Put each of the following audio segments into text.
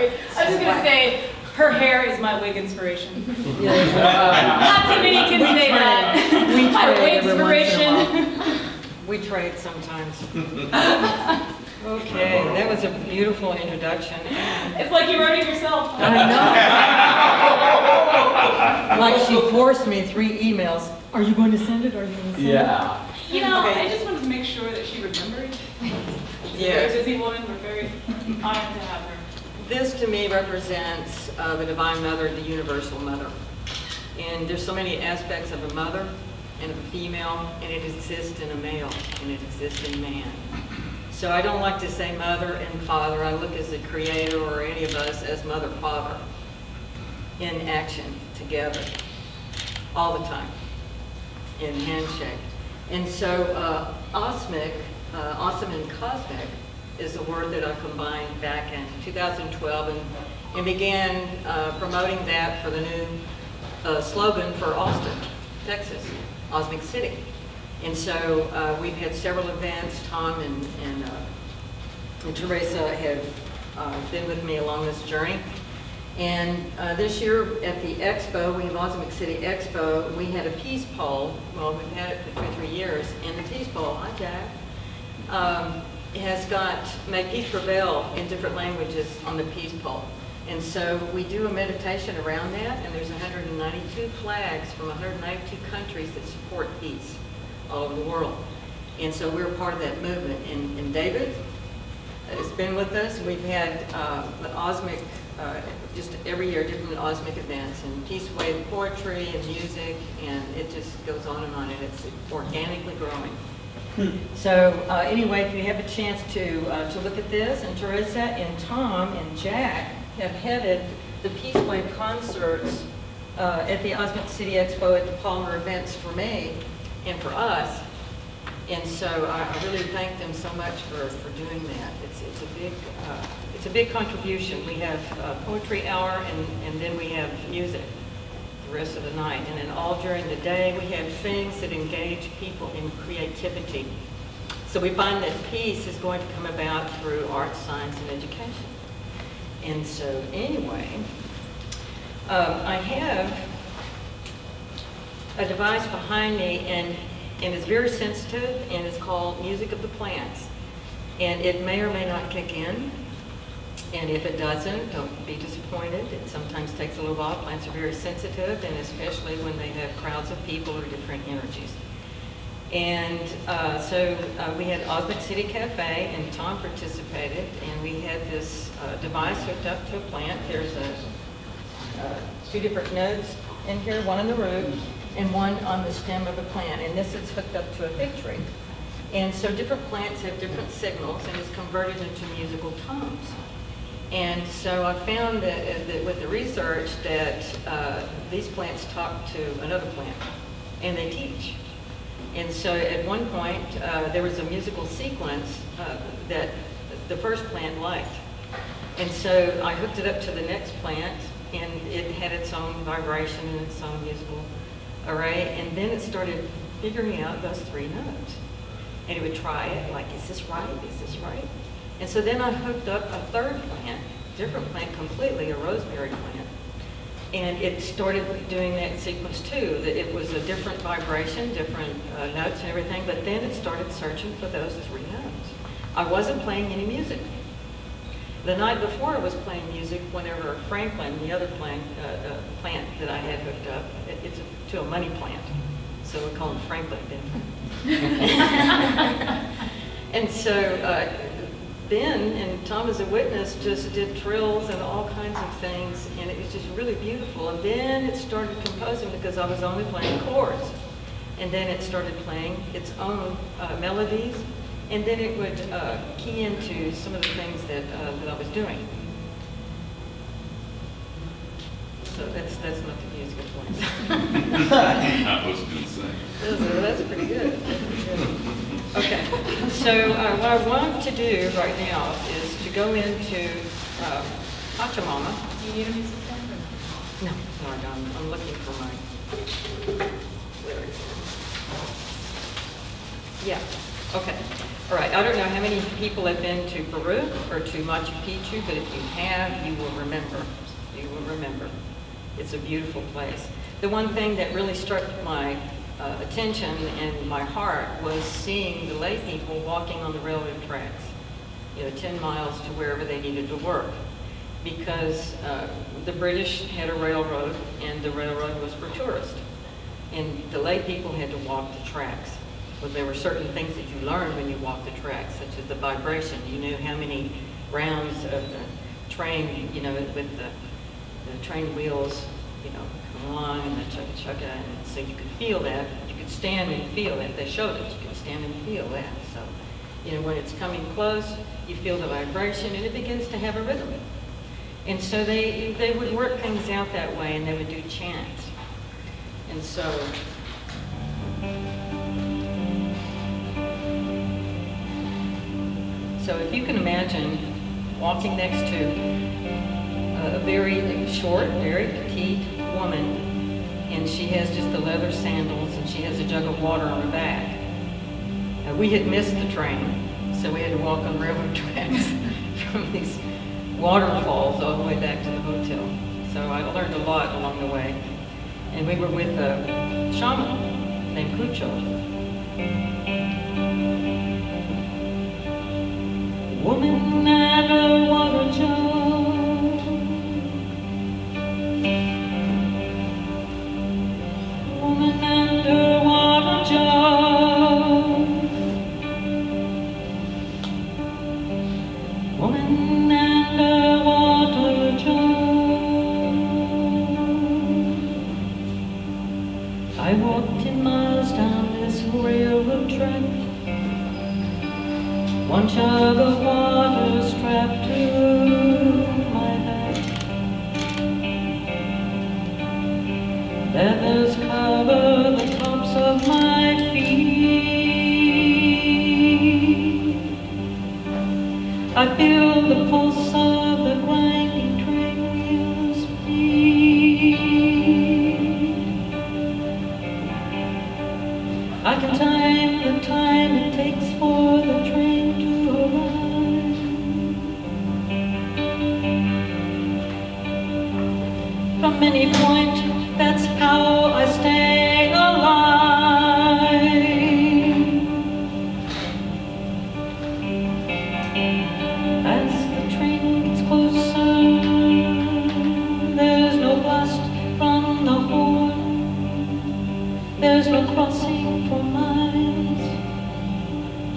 sorry. I was just gonna say, her hair is my wig inspiration. Yeah. Not too many can say that. We My trade wig every once in a inspiration. We trade sometimes. Okay, that was a beautiful introduction. It's like you wrote it yourself. I know. Like she forced me 3 emails. Are you going to send it? Are you going to send it? Yeah. You know, Okay. I just wanted to make sure that she remembered. Yes. Very busy woman, we're very honored to have her. This to me represents the Divine Mother, the Universal Mother. And there's so many aspects of a mother and of a female, and it exists in a male, and it exists in man. So I don't like to say mother and father. I look as the creator or any of us as mother-father in action together all the time, in handshake. And so osmic, awesome and cosmic, is a word that I combined back in 2012 and began promoting that for the new slogan for Austin, Texas, Osmic City. And so we've had several events. Tom and Teresa have been with me along this journey. And this year at the Expo, we have Osmic City Expo, we had a peace poll. Well, we've had it for 2 or 3 years. And the peace poll, hi Jack, has got May Peace Prevail in different languages on the peace poll. And so we do a meditation around that, and there's 192 flags from 192 countries that support peace all over the world. And so we're part of that movement. And David has been with us. We've had the Osmic, just every year, different Osmic events, and Peace Wave poetry and music, and it just goes on, and it's organically growing. So anyway, if you have a chance to look at this, and Teresa and Tom and Jack have headed the Peace Wave concerts at the Osmic City Expo at the Palmer events for me and for us. And so I really thank them so much for doing that. It's a big contribution. We have poetry hour, and then we have music the rest of the night. And then all during the day, we have things that engage people in creativity. So we find that peace is going to come about through art, science, and education. And so anyway, I have a device behind me, and it's very sensitive, and it's called Music of the Plants. And it may or may not kick in. And if it doesn't, don't be disappointed. It sometimes takes a little while. Plants are very sensitive, and especially when they have crowds of people or different energies. And so we had Osmic City Cafe, and Tom participated, and we had this device hooked up to a plant. There's 2 different nodes in here, one in the root and one on the stem of the plant, and this is hooked up to a fig tree. And so different plants have different signals, and it's converted into musical tones. And so I found that with the research that these plants talk to another plant, and they teach. And so at one point, there was a musical sequence that the first plant liked. And so I hooked it up to the next plant, and it had its own vibration and its own musical array. And then it started figuring out those 3 notes. And it would try it, like, is this right? Is this right? And so then I hooked up a 3rd plant, different plant completely, a rosemary plant. And it started doing that sequence too, that it was a different vibration, different notes and everything, but then it started searching for those 3 notes. I wasn't playing any music. The night before I was playing music whenever Franklin, the other plant that I had hooked up, it's to a money plant, so we call him Franklin then. And so Ben, and Tom as a witness, just did trills and all kinds of things, and it was just really beautiful. And then it started composing because I was only playing chords. And then it started playing its own melodies, and then it would key into some of the things that I was doing. So that's not the music of plants. That was insane. That's pretty good. Okay, so what I want to do right now is to go into Pachamama. Do you need a music stand? No, I'm looking for mine. Where is it? Yeah. Okay, all right. I don't know how many people have been to Peru or to Machu Picchu, but if you have, you will remember. You will remember. It's a beautiful place. The one thing that really struck my attention and my heart was seeing the lay people walking on the railroad tracks, 10 miles to wherever they needed to work. Because the British had a railroad, and the railroad was for tourists. And the lay people had to walk the tracks. Well, there were certain things that you learned when you walked the tracks, such as the vibration. You knew how many rounds of the train, with the train wheels, come along, and the chugga, and so you could feel that. You could stand and feel it. They showed us you could stand and feel that. So, when it's coming close, you feel the vibration, and it begins to have a rhythm. And so they would work things out that way, and they would do chants. And so if you can imagine walking next to a very short, very petite woman, and she has just the leather sandals, and she has a jug of water on her back. We had missed the train, so we had to walk on railroad tracks from these waterfalls all the way back to the hotel. So I learned a lot along the way. And we were with a shaman named Cucho. Woman and a water jug, woman and her water jug, woman and a water jug. I walked 10 miles down this railroad track, one jug of water strapped to my back. Leathers cover the tops of my feet. I feel the pulse of the grinding train wheels beat. I can time the time it takes for the train to arrive. From any point, that's how I stay alive. As the train gets closer, there's no blast from the horn, there's no crossing for miles,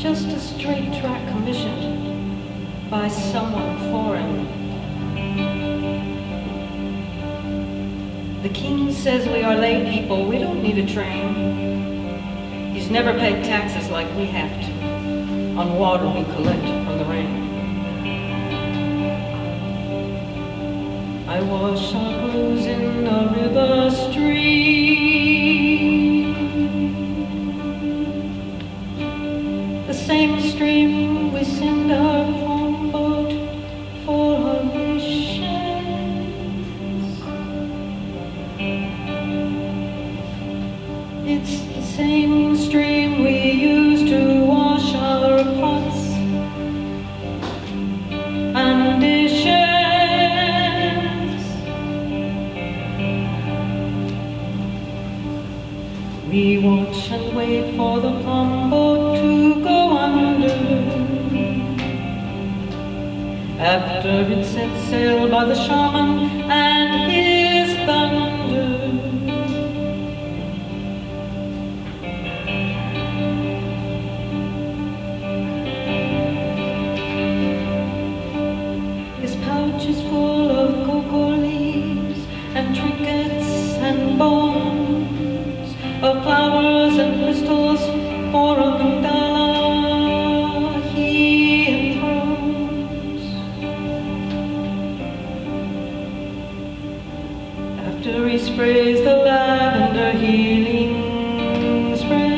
just a straight track commissioned by someone foreign. The king says we are lay people, we don't need a train. He's never paid taxes like we have to on water we collect from the rain. I wash our clothes in a river stream, the same stream we send our home boat for our missions. It's the same stream we use to wash our pots and dishes. We watch and wait for the palm boat to go under. After it sets sail by the shaman and his thunder. His pouch is full of cocoa leaves and trinkets and bones, of flowers and crystals for a mandala he enthrones. After he sprays the lavender healing spray,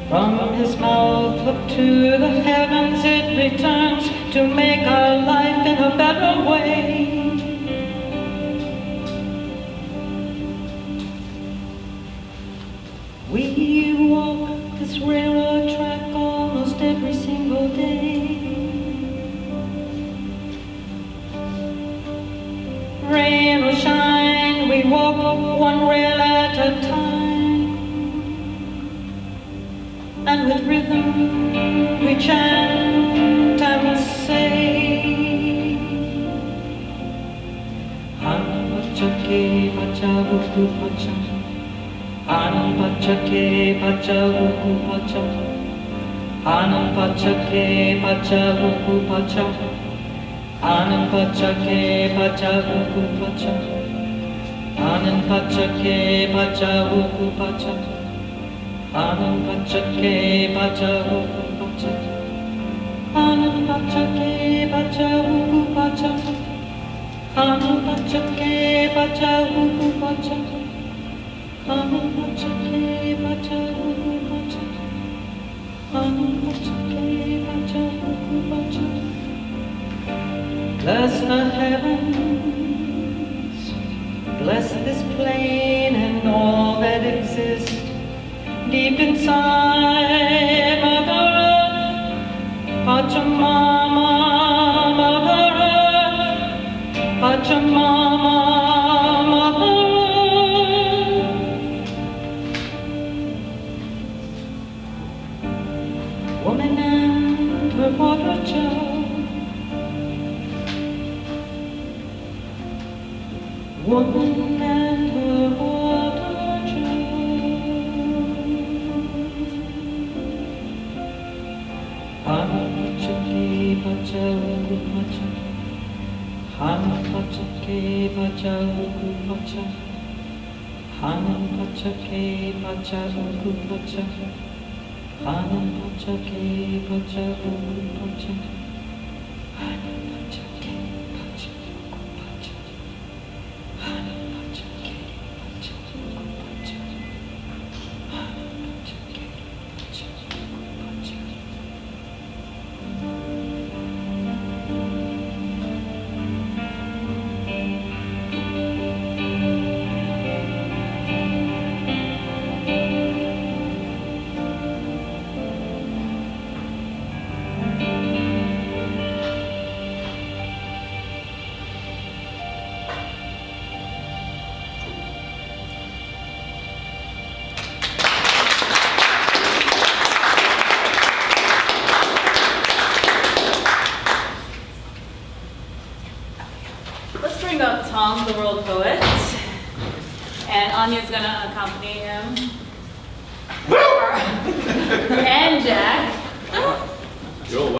from his mouth up to the heavens it returns to make our life in a better way. this railroad track almost every single day. Rain or shine, we walk one rail at a time, and with rhythm we chant and say, Anam Pachake Pachavuku Pacha, Anam Pachake Pachavuku Pacha, Anam Pachake Pachavuku Pacha, Anam Pachake Pachavuku Pacha, Anam Pachake Pachavuku Pacha, Anam Pachake Pachavuku Pacha, Anam Pachake Pachavuku Pacha, Anam Pachake Pachavuku Pacha, Anam Pachake Pachavuku Pacha, Anam Pachake Pachavuku Pacha. Bless the heavens, bless this plain and all that exists deep inside Mother Earth, Pachamama, Mother Earth, Pachamama, Mother Earth. Woman and her water jug, woman and her water jug. Anam Pachake Pachavuku Pacha, Anam Pachake Pachavuku Pacha, Anam Pachake Pachavuku Pacha, Anam Pachake Pachavuku Pacha, Anam Pachake Pachavuku Pacha. Let's bring up Tom, the world poet, and Anya's gonna accompany him. And Jack.